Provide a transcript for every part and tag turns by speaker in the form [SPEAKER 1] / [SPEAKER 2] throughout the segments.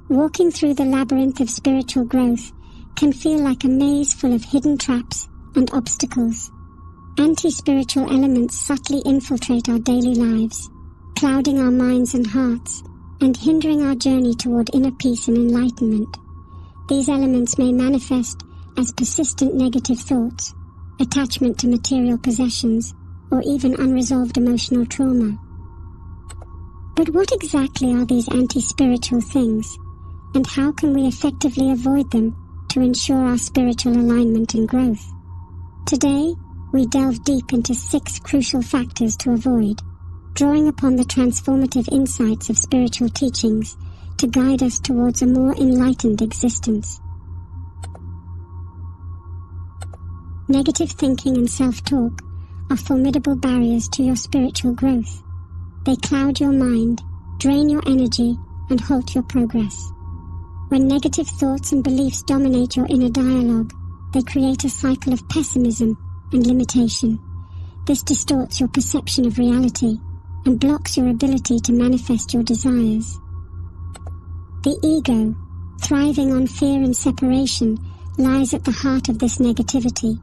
[SPEAKER 1] Walking through the labyrinth of spiritual growth can feel like a maze full of hidden traps and obstacles. Anti-spiritual elements subtly infiltrate our daily lives, clouding our minds and hearts, and hindering our journey toward inner peace and enlightenment. These elements may manifest as persistent negative thoughts, attachment to material possessions, or even unresolved emotional trauma. But what exactly are these anti-spiritual things, and how can we effectively avoid them to ensure our spiritual alignment and growth? Today, we delve deep into 6 crucial factors to avoid, drawing upon the transformative insights of spiritual teachings to guide us towards a more enlightened existence. Negative thinking and self-talk are formidable barriers to your spiritual growth. They cloud your mind, drain your energy, and halt your progress. When negative thoughts and beliefs dominate your inner dialogue, they create a cycle of pessimism and limitation. This distorts your perception of reality and blocks your ability to manifest your desires. The ego, thriving on fear and separation, lies at the heart of this negativity,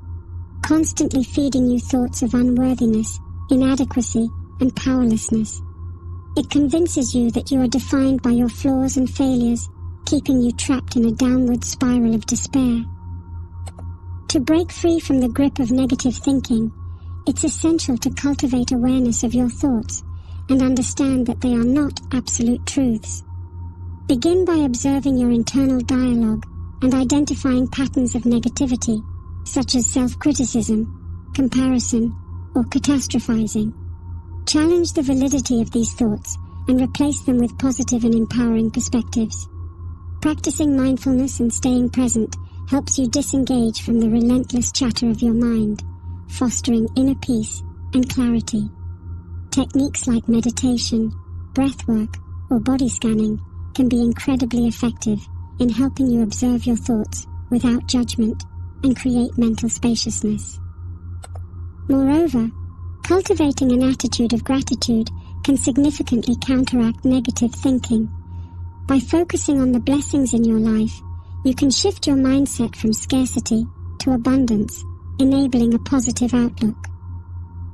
[SPEAKER 1] constantly feeding you thoughts of unworthiness, inadequacy, and powerlessness. It convinces you that you are defined by your flaws and failures, keeping you trapped in a downward spiral of despair. To break free from the grip of negative thinking, it's essential to cultivate awareness of your thoughts and understand that they are not absolute truths. Begin by observing your internal dialogue and identifying patterns of negativity, such as self-criticism, comparison, or catastrophizing. Challenge the validity of these thoughts and replace them with positive and empowering perspectives. Practicing mindfulness and staying present helps you disengage from the relentless chatter of your mind, fostering inner peace and clarity. Techniques like meditation, breathwork, or body scanning can be incredibly effective in helping you observe your thoughts without judgment and create mental spaciousness. Moreover, cultivating an attitude of gratitude can significantly counteract negative thinking. By focusing on the blessings in your life, you can shift your mindset from scarcity to abundance, enabling a positive outlook.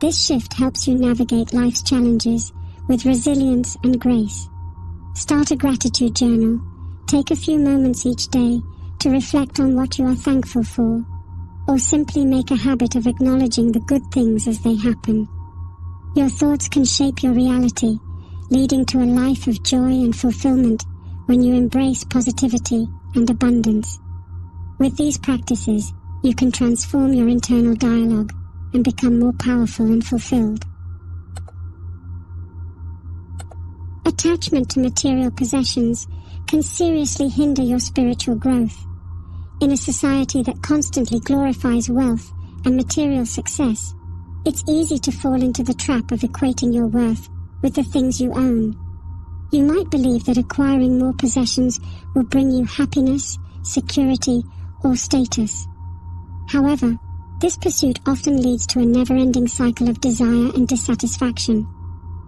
[SPEAKER 1] This shift helps you navigate life's challenges with resilience and grace. Start a gratitude journal. Take a few moments each day to reflect on what you are thankful for, or simply make a habit of acknowledging the good things as they happen. Your thoughts can shape your reality, leading to a life of joy and fulfillment when you embrace positivity and abundance. With these practices, you can transform your internal dialogue and become more powerful and fulfilled. Attachment to material possessions can seriously hinder your spiritual growth. In a society that constantly glorifies wealth and material success, it's easy to fall into the trap of equating your worth with the things you own. You might believe that acquiring more possessions will bring you happiness, security, or status. However, this pursuit often leads to a never-ending cycle of desire and dissatisfaction.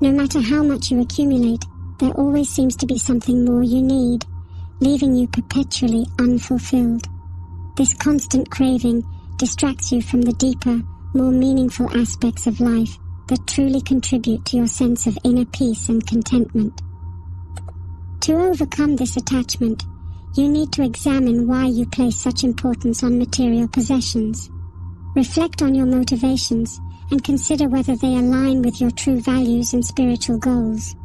[SPEAKER 1] No matter how much you accumulate, there always seems to be something more you need, leaving you perpetually unfulfilled. This constant craving distracts you from the deeper, more meaningful aspects of life that truly contribute to your sense of inner peace and contentment. To overcome this attachment, you need to examine why you place such importance on material possessions. Reflect on your motivations and consider whether they align with your true values and spiritual goals.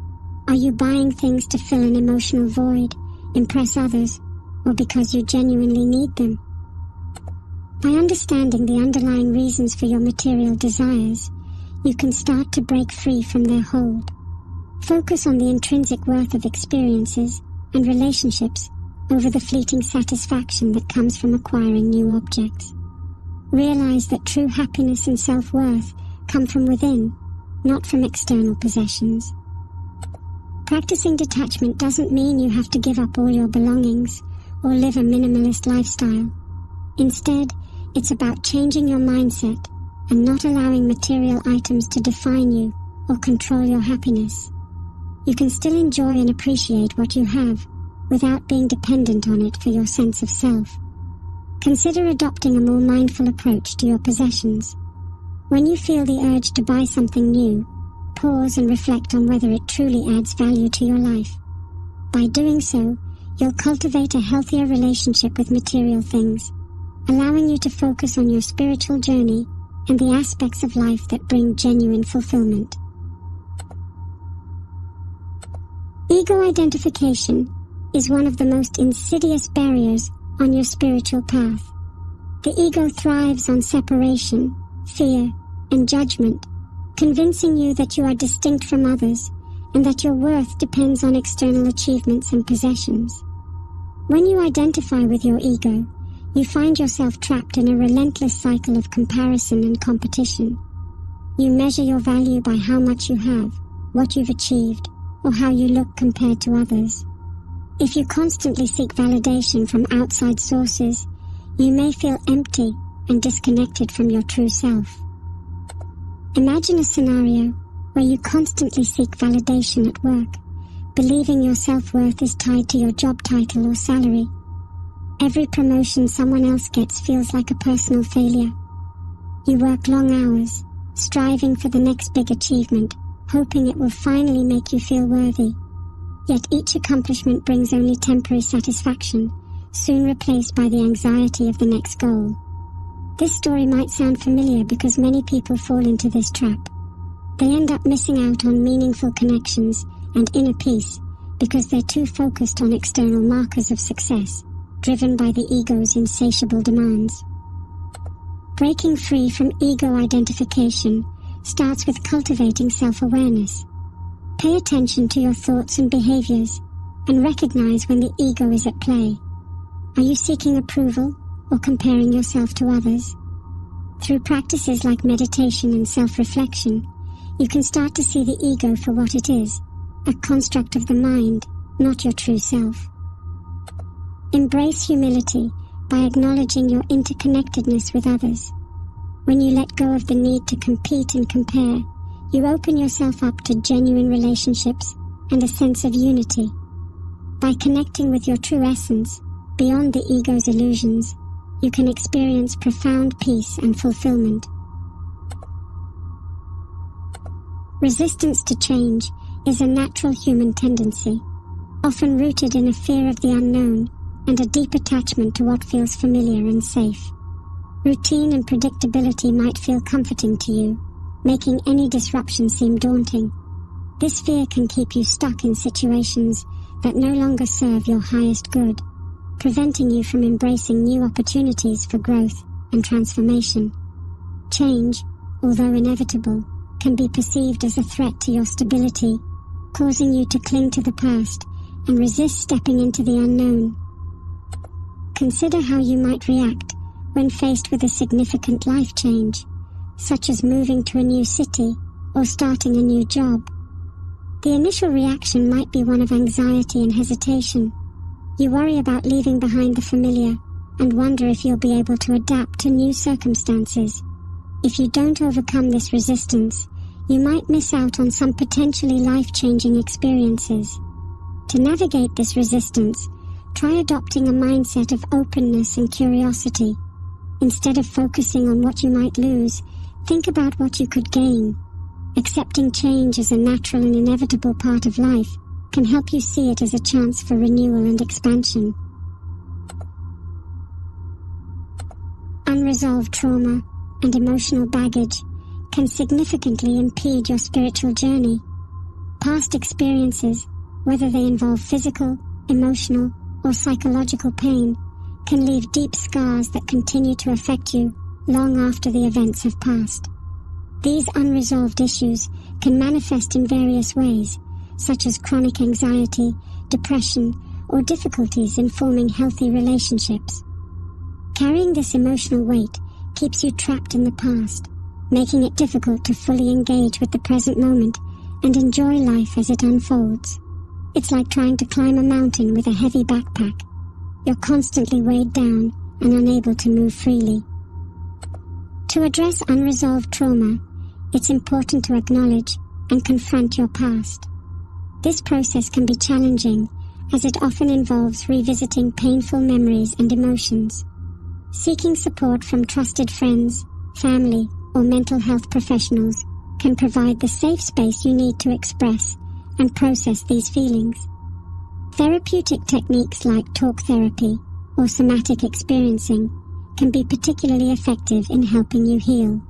[SPEAKER 1] Are you buying things to fill an emotional void, impress others, or because you genuinely need them? By understanding the underlying reasons for your material desires, you can start to break free from their hold. Focus on the intrinsic worth of experiences and relationships over the fleeting satisfaction that comes from acquiring new objects. Realize that true happiness and self-worth come from within, not from external possessions. Practicing detachment doesn't mean you have to give up all your belongings or live a minimalist lifestyle. Instead, it's about changing your mindset and not allowing material items to define you or control your happiness. You can still enjoy and appreciate what you have, without being dependent on it for your sense of self. Consider adopting a more mindful approach to your possessions. When you feel the urge to buy something new, pause and reflect on whether it truly adds value to your life. By doing so, you'll cultivate a healthier relationship with material things, allowing you to focus on your spiritual journey and the aspects of life that bring genuine fulfillment. Ego identification is one of the most insidious barriers on your spiritual path. The ego thrives on separation, fear, and judgment, convincing you that you are distinct from others and that your worth depends on external achievements and possessions. When you identify with your ego, you find yourself trapped in a relentless cycle of comparison and competition. You measure your value by how much you have, what you've achieved, or how you look compared to others. If you constantly seek validation from outside sources, you may feel empty and disconnected from your true self. Imagine a scenario where you constantly seek validation at work, believing your self-worth is tied to your job title or salary. Every promotion someone else gets feels like a personal failure. You work long hours, striving for the next big achievement, hoping it will finally make you feel worthy. Yet each accomplishment brings only temporary satisfaction, soon replaced by the anxiety of the next goal. This story might sound familiar because many people fall into this trap. They end up missing out on meaningful connections and inner peace because they're too focused on external markers of success, driven by the ego's insatiable demands. Breaking free from ego identification starts with cultivating self-awareness. Pay attention to your thoughts and behaviors and recognize when the ego is at play. Are you seeking approval or comparing yourself to others? Through practices like meditation and self-reflection, you can start to see the ego for what it is, a construct of the mind, not your true self. Embrace humility by acknowledging your interconnectedness with others. When you let go of the need to compete and compare, you open yourself up to genuine relationships and a sense of unity. By connecting with your true essence, beyond the ego's illusions, you can experience profound peace and fulfillment. Resistance to change is a natural human tendency, often rooted in a fear of the unknown and a deep attachment to what feels familiar and safe. Routine and predictability might feel comforting to you, making any disruption seem daunting. This fear can keep you stuck in situations that no longer serve your highest good, preventing you from embracing new opportunities for growth and transformation. Change, although inevitable, can be perceived as a threat to your stability, causing you to cling to the past and resist stepping into the unknown. Consider how you might react when faced with a significant life change, such as moving to a new city or starting a new job. The initial reaction might be one of anxiety and hesitation. You worry about leaving behind the familiar and wonder if you'll be able to adapt to new circumstances. If you don't overcome this resistance, you might miss out on some potentially life-changing experiences. To navigate this resistance, try adopting a mindset of openness and curiosity. Instead of focusing on what you might lose, think about what you could gain. Accepting change as a natural and inevitable part of life can help you see it as a chance for renewal and expansion. Unresolved trauma and emotional baggage can significantly impede your spiritual journey. Past experiences, whether they involve physical, emotional, or psychological pain, can leave deep scars that continue to affect you long after the events have passed. These unresolved issues can manifest in various ways, such as chronic anxiety, depression, or difficulties in forming healthy relationships. Carrying this emotional weight keeps you trapped in the past, making it difficult to fully engage with the present moment and enjoy life as it unfolds. It's like trying to climb a mountain with a heavy backpack. You're constantly weighed down and unable to move freely. To address unresolved trauma, it's important to acknowledge and confront your past. This process can be challenging as it often involves revisiting painful memories and emotions. Seeking support from trusted friends, family, or mental health professionals can provide the safe space you need to express and process these feelings. Therapeutic techniques like talk therapy or somatic experiencing can be particularly effective in helping you heal.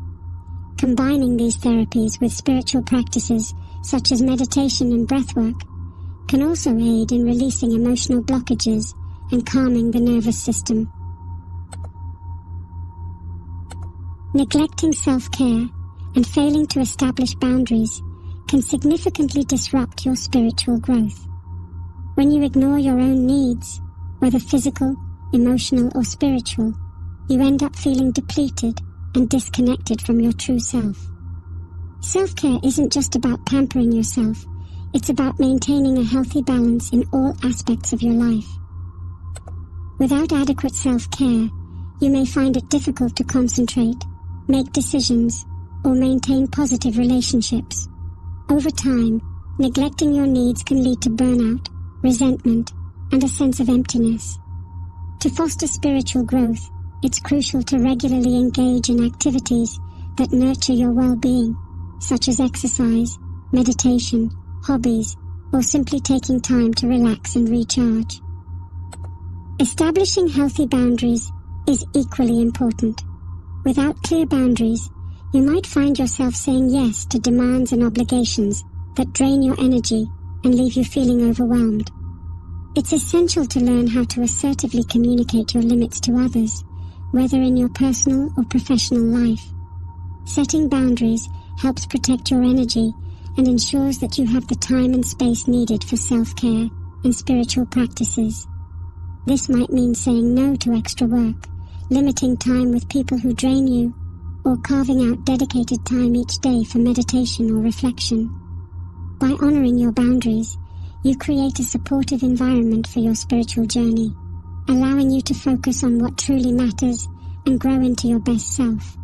[SPEAKER 1] Combining these therapies with spiritual practices such as meditation and breathwork can also aid in releasing emotional blockages and calming the nervous system. Neglecting self-care and failing to establish boundaries can significantly disrupt your spiritual growth. When you ignore your own needs, whether physical, emotional, or spiritual, you end up feeling depleted and disconnected from your true self. Self-care isn't just about pampering yourself, it's about maintaining a healthy balance in all aspects of your life. Without adequate self-care, you may find it difficult to concentrate, make decisions, or maintain positive relationships. Over time, neglecting your needs can lead to burnout, resentment, and a sense of emptiness. To foster spiritual growth, it's crucial to regularly engage in activities that nurture your well-being, such as exercise, meditation, hobbies, or simply taking time to relax and recharge. Establishing healthy boundaries is equally important. Without clear boundaries, you might find yourself saying yes to demands and obligations that drain your energy and leave you feeling overwhelmed. It's essential to learn how to assertively communicate your limits to others, whether in your personal or professional life. Setting boundaries helps protect your energy and ensures that you have the time and space needed for self-care and spiritual practices. This might mean saying no to extra work, limiting time with people who drain you, or carving out dedicated time each day for meditation or reflection. By honoring your boundaries, you create a supportive environment for your spiritual journey, allowing you to focus on what truly matters and grow into your best self.